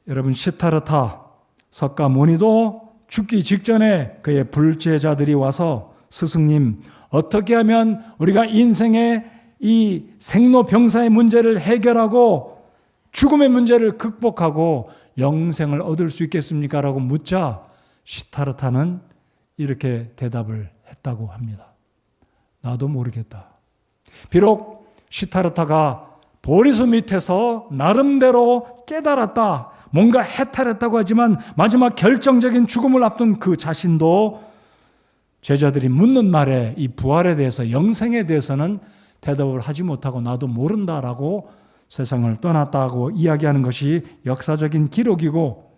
여러분, 시타르타 석가모니도 죽기 직전에 그의 불제자들이 와서 스승님, 어떻게 하면 우리가 인생의 이 생로병사의 문제를 해결하고 죽음의 문제를 극복하고 영생을 얻을 수 있겠습니까? 라고 묻자 시타르타는 이렇게 대답을 했다고 합니다. 나도 모르겠다. 비록 시타르타가 보리수 밑에서 나름대로 깨달았다, 뭔가 해탈했다고 하지만 마지막 결정적인 죽음을 앞둔 그 자신도 제자들이 묻는 말에 이 부활에 대해서, 영생에 대해서는 대답을 하지 못하고 나도 모른다라고 세상을 떠났다고 이야기하는 것이 역사적인 기록이고,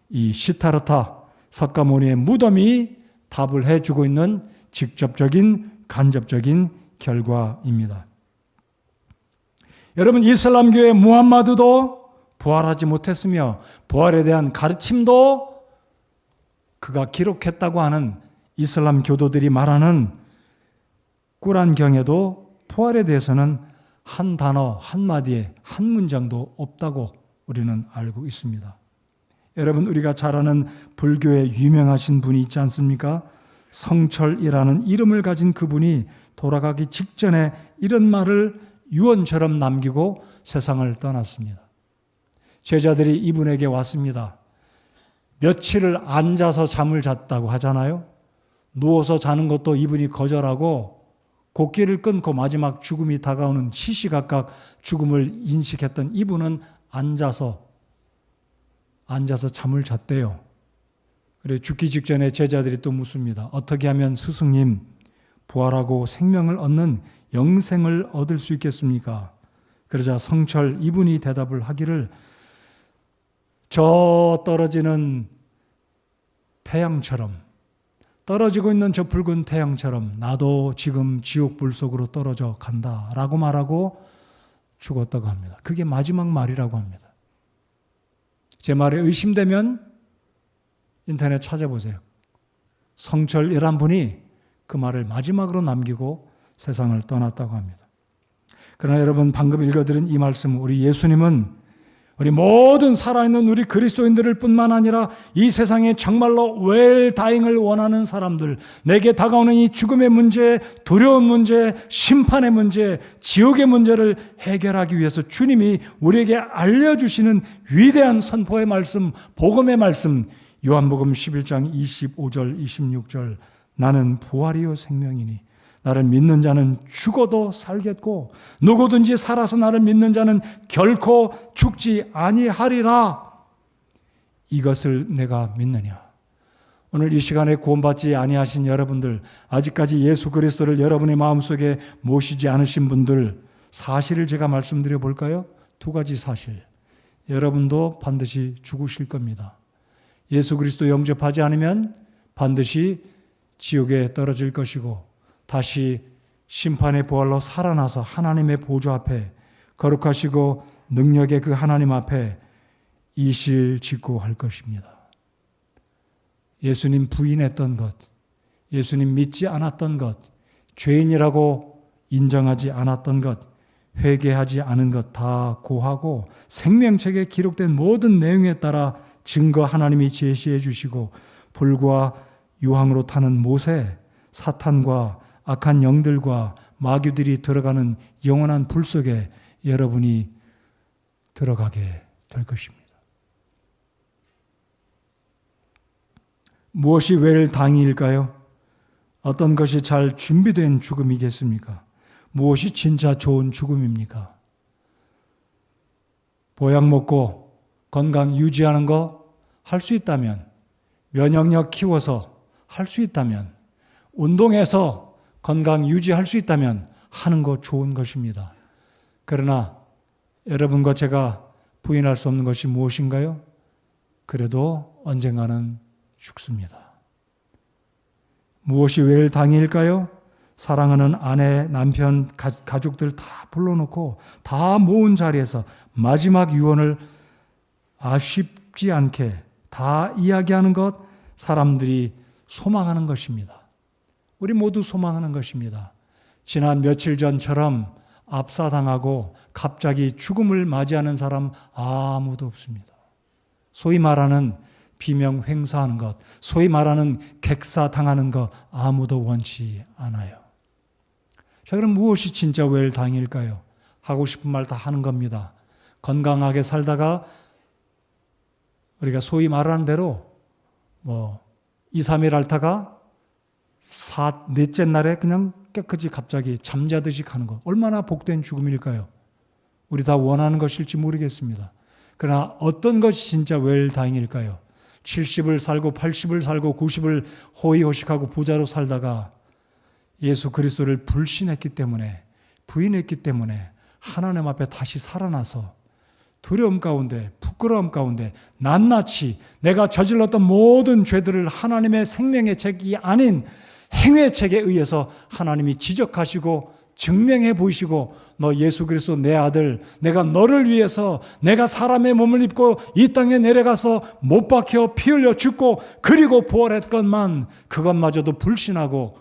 이 시타르타 석가모니의 무덤이 답을 해주고 있는 직접적인 간접적인 결과입니다. 여러분, 이슬람교의 무함마드도 부활하지 못했으며 부활에 대한 가르침도 그가 기록했다고 하는 이슬람 교도들이 말하는 꾸란경에도 부활에 대해서는 한 단어, 한마디에 한 문장도 없다고 우리는 알고 있습니다. 여러분, 우리가 잘 아는 불교의 유명하신 분이 있지 않습니까? 성철이라는 이름을 가진 그분이 돌아가기 직전에 이런 말을 유언처럼 남기고 세상을 떠났습니다. 제자들이 이분에게 왔습니다. 며칠을 앉아서 잠을 잤다고 하잖아요. 누워서 자는 것도 이분이 거절하고 곡기를 끊고 마지막 죽음이 다가오는 시시각각 죽음을 인식했던 이분은 앉아서 잠을 잤대요. 그래 죽기 직전에 제자들이 또 묻습니다. 어떻게 하면 스승님 부활하고 생명을 얻는 영생을 얻을 수 있겠습니까? 그러자 성철 이분이 대답을 하기를 저 떨어지는 태양처럼, 떨어지고 있는 저 붉은 태양처럼 나도 지금 지옥불 속으로 떨어져 간다라고 말하고 죽었다고 합니다. 그게 마지막 말이라고 합니다. 제 말에 의심되면 인터넷 찾아보세요. 성철이란 분이 그 말을 마지막으로 남기고 세상을 떠났다고 합니다. 그러나 여러분, 방금 읽어드린 이 말씀, 우리 예수님은 우리 모든 살아있는 우리 그리스도인들을 뿐만 아니라 이 세상에 정말로 웰다잉을 원하는 사람들, 내게 다가오는 이 죽음의 문제, 두려운 문제, 심판의 문제, 지옥의 문제를 해결하기 위해서 주님이 우리에게 알려주시는 위대한 선포의 말씀, 복음의 말씀, 요한복음 11장 25절 26절, 나는 부활이요 생명이니 나를 믿는 자는 죽어도 살겠고 누구든지 살아서 나를 믿는 자는 결코 죽지 아니하리라. 이것을 내가 믿느냐? 오늘 이 시간에 구원받지 아니하신 여러분들, 아직까지 예수 그리스도를 여러분의 마음속에 모시지 않으신 분들, 사실을 제가 말씀드려 볼까요? 두 가지 사실. 여러분도 반드시 죽으실 겁니다. 예수 그리스도 영접하지 않으면 반드시 지옥에 떨어질 것이고 다시 심판의 부활로 살아나서 하나님의 보좌 앞에 거룩하시고 능력의 그 하나님 앞에 이실 짓고 할 것입니다. 예수님 부인했던 것, 예수님 믿지 않았던 것, 죄인이라고 인정하지 않았던 것, 회개하지 않은 것 다 고하고 생명책에 기록된 모든 내용에 따라 증거 하나님이 제시해 주시고 불과 유황으로 타는 모세, 사탄과 악한 영들과 마귀들이 들어가는 영원한 불 속에 여러분이 들어가게 될 것입니다. 무엇이 웰당일까요? 어떤 것이 잘 준비된 죽음이겠습니까? 무엇이 진짜 좋은 죽음입니까? 보약 먹고 건강 유지하는 거 할 수 있다면, 면역력 키워서 할 수 있다면, 운동해서 건강 유지할 수 있다면 하는 거 좋은 것입니다. 그러나 여러분과 제가 부인할 수 없는 것이 무엇인가요? 그래도 언젠가는 죽습니다. 무엇이 웰당일까요? 사랑하는 아내, 남편, 가족들 다 불러놓고 다 모은 자리에서 마지막 유언을 아쉽지 않게 다 이야기하는 것, 사람들이 소망하는 것입니다. 우리 모두 소망하는 것입니다. 지난 며칠 전처럼 압사당하고 갑자기 죽음을 맞이하는 사람 아무도 없습니다. 소위 말하는 비명 횡사하는 것, 소위 말하는 객사당하는 것 아무도 원치 않아요. 자, 그럼 무엇이 진짜 웰당일까요? 하고 싶은 말 다 하는 겁니다. 건강하게 살다가 우리가 소위 말하는 대로 2, 3일 앓다가 넷째 날에 그냥 깨끗이 갑자기 잠자듯이 가는 것. 얼마나 복된 죽음일까요? 우리 다 원하는 것일지 모르겠습니다. 그러나 어떤 것이 진짜 웰다잉일까요? 70을 살고 80을 살고 90을 호의호식하고 부자로 살다가 예수 그리스도를 불신했기 때문에, 부인했기 때문에 하나님 앞에 다시 살아나서 두려움 가운데, 부끄러움 가운데 낱낱이 내가 저질렀던 모든 죄들을 하나님의 생명의 책이 아닌 행위의 책에 의해서 하나님이 지적하시고 증명해 보이시고, 너 예수 그리스도 내 아들, 내가 너를 위해서 내가 사람의 몸을 입고 이 땅에 내려가서 못 박혀 피 흘려 죽고 그리고 부활했건만 그것마저도 불신하고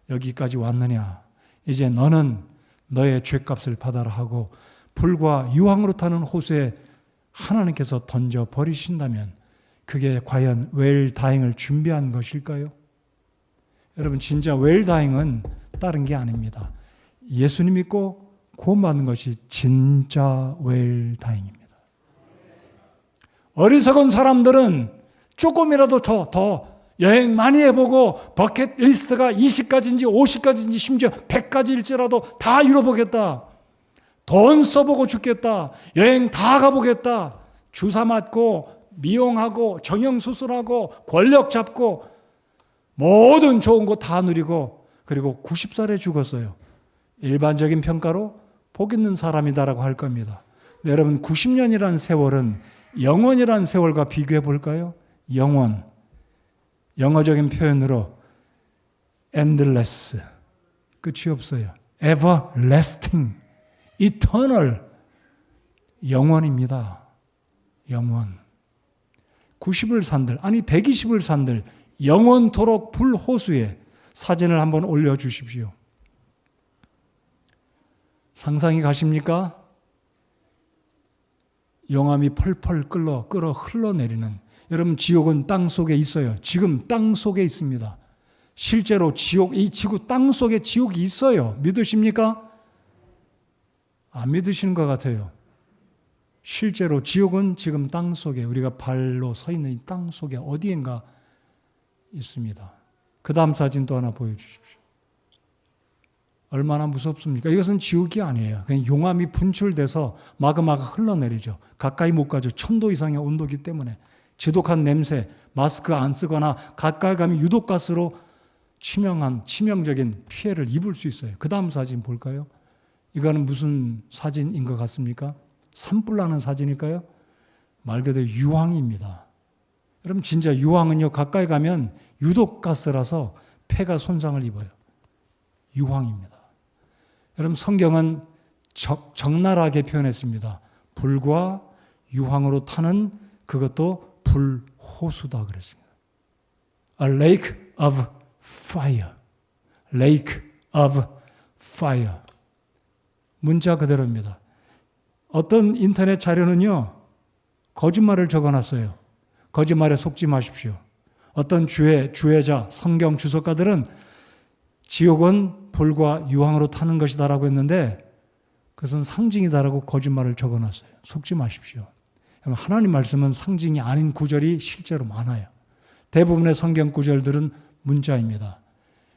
여기까지 왔느냐. 이제 너는 너의 죄값을 받아라 하고 불과 유황으로 타는 호수에 하나님께서 던져버리신다면 그게 과연 웰다잉을 준비한 것일까요? 여러분, 진짜 웰다잉은 다른 게 아닙니다. 예수님 믿고 구원받는 것이 진짜 웰다잉입니다. 어리석은 사람들은 조금이라도 더 여행 많이 해보고 버킷리스트가 20가지인지 50가지인지 심지어 100가지일지라도 다 이뤄보겠다. 돈 써보고 죽겠다. 여행 다 가보겠다. 주사 맞고 미용하고 정형수술하고 권력 잡고 모든 좋은 거 다 누리고 그리고 90살에 죽었어요. 일반적인 평가로 복 있는 사람이다라고 할 겁니다. 근데 여러분, 90년이라는 세월은 영원이라는 세월과 비교해 볼까요? 영원. 영어적인 표현으로 endless. 끝이 없어요. everlasting. eternal. 영원입니다. 영원. 90을 산들, 아니 120을 산들 영원토록 불호수에 사진을 한번 올려주십시오. 상상이 가십니까? 용암이 펄펄 끓어 흘러내리는, 여러분 지옥은 땅 속에 있어요. 지금 땅 속에 있습니다. 실제로 지옥, 이 지구 땅 속에 지옥이 있어요. 믿으십니까? 안 믿으시는 것 같아요. 실제로 지옥은 지금 땅 속에, 우리가 발로 서 있는 이 땅 속에 어디엔가 있습니다. 그 다음 사진 또 하나 보여주십시오. 얼마나 무섭습니까? 이것은 지옥이 아니에요. 그냥 용암이 분출돼서 마그마가 흘러내리죠. 가까이 못 가죠. 1000도 이상의 온도이기 때문에. 지독한 냄새, 마스크 안 쓰거나 가까이 가면 유독가스로 치명적인 피해를 입을 수 있어요. 그 다음 사진 볼까요? 이거는 무슨 사진인 것 같습니까? 산불 나는 사진일까요? 말 그대로 유황입니다. 여러분 진짜 유황은요, 가까이 가면 유독가스라서 폐가 손상을 입어요. 유황입니다. 여러분 성경은 적나라하게 표현했습니다. 불과 유황으로 타는 그것도 불호수다 그랬습니다. A lake of fire. Lake of fire. 문자 그대로입니다. 어떤 인터넷 자료는요, 거짓말을 적어놨어요. 거짓말에 속지 마십시오. 어떤 주회자, 성경 주석가들은 지옥은 불과 유황으로 타는 것이다라고 했는데 그것은 상징이다라고 거짓말을 적어놨어요. 속지 마십시오. 하나님 말씀은 상징이 아닌 구절이 실제로 많아요. 대부분의 성경 구절들은 문자입니다.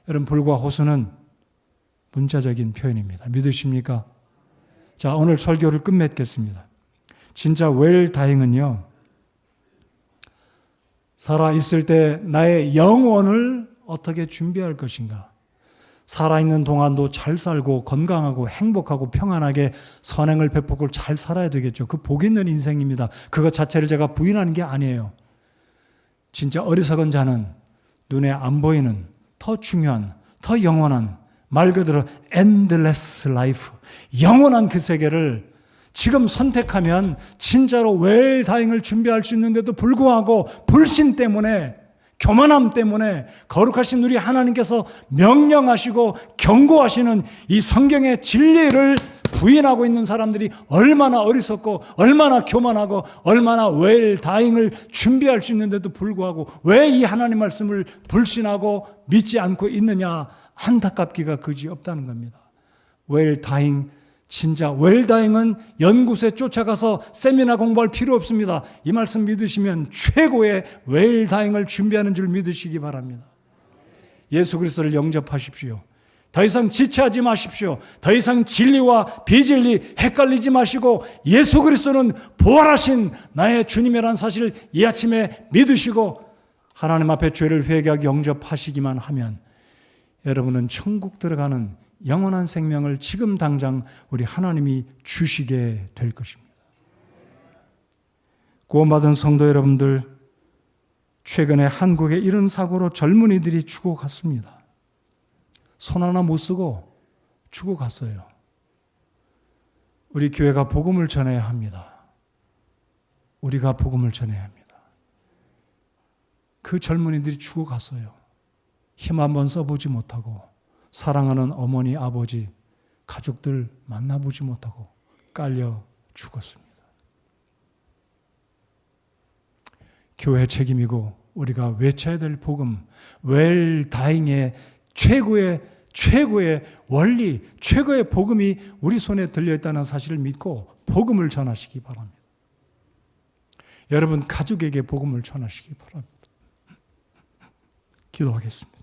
여러분 불과 호수는 문자적인 표현입니다. 믿으십니까? 자, 오늘 설교를 끝맺겠습니다. 진짜 웰다잉은요, 살아있을 때 나의 영혼을 어떻게 준비할 것인가? 살아있는 동안도 잘 살고 건강하고 행복하고 평안하게 선행을 베풀고 잘 살아야 되겠죠. 그 복 있는 인생입니다. 그것 자체를 제가 부인하는 게 아니에요. 진짜 어리석은 자는 눈에 안 보이는 더 중요한, 더 영원한, 말 그대로 endless life, 영원한 그 세계를 지금 선택하면 진짜로 웰다잉을 준비할 수 있는데도 불구하고 불신 때문에, 교만함 때문에 거룩하신 우리 하나님께서 명령하시고 경고하시는 이 성경의 진리를 부인하고 있는 사람들이 얼마나 어리석고 얼마나 교만하고 얼마나 웰다잉을 준비할 수 있는데도 불구하고 왜 이 하나님 말씀을 불신하고 믿지 않고 있느냐, 안타깝기가 그지없다는 겁니다. 웰다잉, 진짜 웰다잉은 연구소에 쫓아가서 세미나 공부할 필요 없습니다. 이 말씀 믿으시면 최고의 웰다잉을 준비하는 줄 믿으시기 바랍니다. 예수 그리스도를 영접하십시오. 더 이상 지체하지 마십시오. 더 이상 진리와 비진리 헷갈리지 마시고 예수 그리스도는 부활하신 나의 주님이라는 사실을 이 아침에 믿으시고 하나님 앞에 죄를 회개하고 영접하시기만 하면 여러분은 천국 들어가는 영원한 생명을 지금 당장 우리 하나님이 주시게 될 것입니다. 구원받은 성도 여러분들, 최근에 한국에 이런 사고로 젊은이들이 죽어갔습니다. 손 하나 못 쓰고 죽어갔어요. 우리 교회가 복음을 전해야 합니다. 우리가 복음을 전해야 합니다. 그 젊은이들이 죽어갔어요. 힘 한번 써보지 못하고 사랑하는 어머니, 아버지, 가족들 만나보지 못하고 깔려 죽었습니다. 교회 책임이고 우리가 외쳐야 될 복음, 웰다잉의 최고의 원리, 최고의 복음이 우리 손에 들려있다는 사실을 믿고 복음을 전하시기 바랍니다. 여러분 가족에게 복음을 전하시기 바랍니다. 기도하겠습니다.